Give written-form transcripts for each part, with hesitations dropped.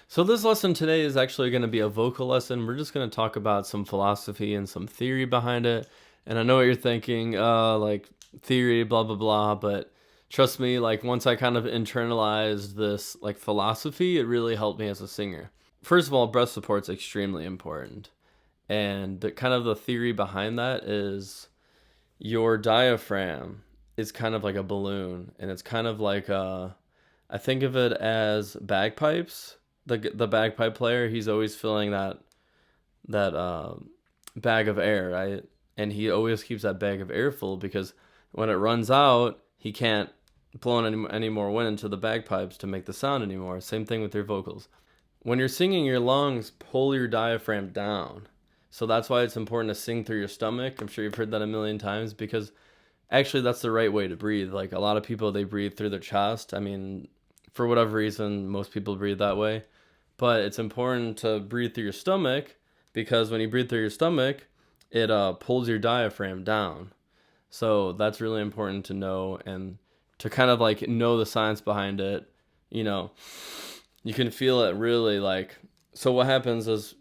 So this lesson today is actually going to be a vocal lesson. We're just going to talk about some philosophy and some theory behind it. And I know what you're thinking, like theory, blah blah blah, but trust me, like once I kind of internalized this like philosophy, it really helped me as a singer. First of all, breath support's extremely important. And the theory behind that is your diaphragm is kind of like a balloon, and it's kind of like I think of it as bagpipes. The bagpipe player, he's always filling that bag of air, right? And he always keeps that bag of air full because when it runs out, he can't blow in any more wind into the bagpipes to make the sound anymore. Same thing with your vocals. When you're singing, your lungs pull your diaphragm down. So that's why it's important to sing through your stomach. I'm sure you've heard that a million times because actually that's the right way to breathe. Like a lot of people, they breathe through their chest. I mean, for whatever reason, most people breathe that way. But it's important to breathe through your stomach because when you breathe through your stomach, it pulls your diaphragm down. So that's really important to know and to kind of like know the science behind it. You know, you can feel it really like. So what happens is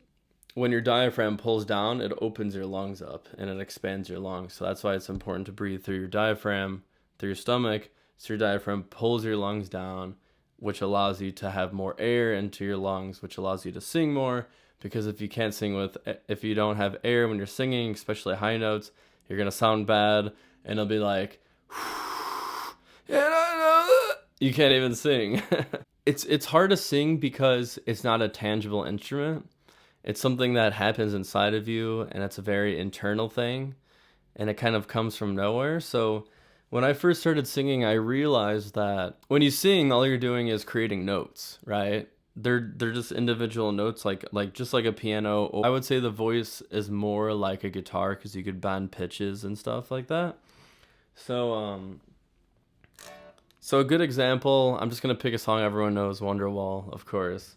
when your diaphragm pulls down, it opens your lungs up and it expands your lungs. So that's why it's important to breathe through your diaphragm, through your stomach. So your diaphragm pulls your lungs down, which allows you to have more air into your lungs, which allows you to sing more. Because if if you don't have air when you're singing, especially high notes, you're gonna sound bad, and it'll be like, and I know that. You can't even sing. It's hard to sing because it's not a tangible instrument. It's something that happens inside of you, and it's a very internal thing, and it kind of comes from nowhere. So when I first started singing, I realized that when you sing, all you're doing is creating notes, right? They're just individual notes, like just like a piano. I would say the voice is more like a guitar because you could bend pitches and stuff like that. So so a good example, I'm just gonna pick a song everyone knows, Wonderwall, of course.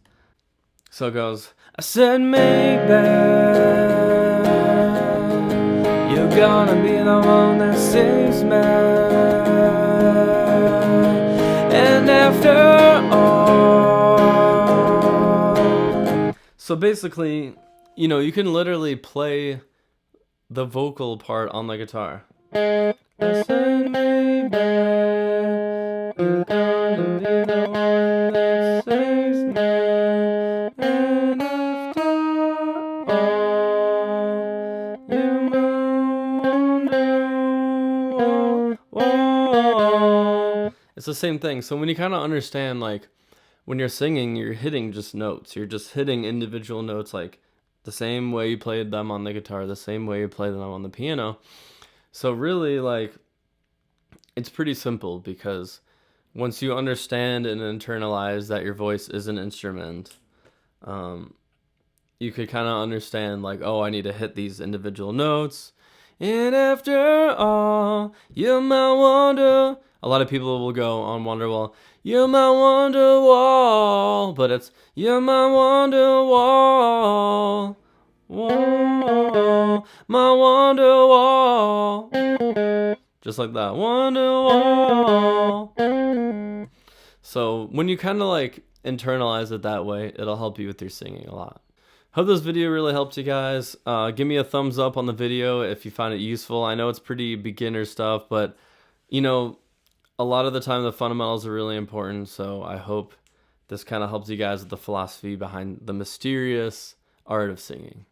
So it goes, I said maybe you're gonna be the one that saves me. And after all. So basically, you can literally play the vocal part on the guitar. I said maybe you're gonna be the one that saves me. And after all, you wonder. It's the same thing. So when you kind of understand, like, when you're singing, you're hitting just notes. You're just hitting individual notes, like the same way you played them on the guitar, the same way you play them on the piano. So really, like, it's pretty simple because once you understand and internalize that your voice is an instrument, you could kind of understand, like, oh, I need to hit these individual notes. And after all, you might wonder. A lot of people will go on Wonderwall, you might wonder wall, but it's you might wonder wall, wall, my wonder wall, just like that, wonder wall. So when you kind of like internalize it that way, it'll help you with your singing a lot. Hope this video really helped you guys. Give me a thumbs up on the video if you find it useful. I know it's pretty beginner stuff, but a lot of the time the fundamentals are really important. So I hope this kind of helps you guys with the philosophy behind the mysterious art of singing.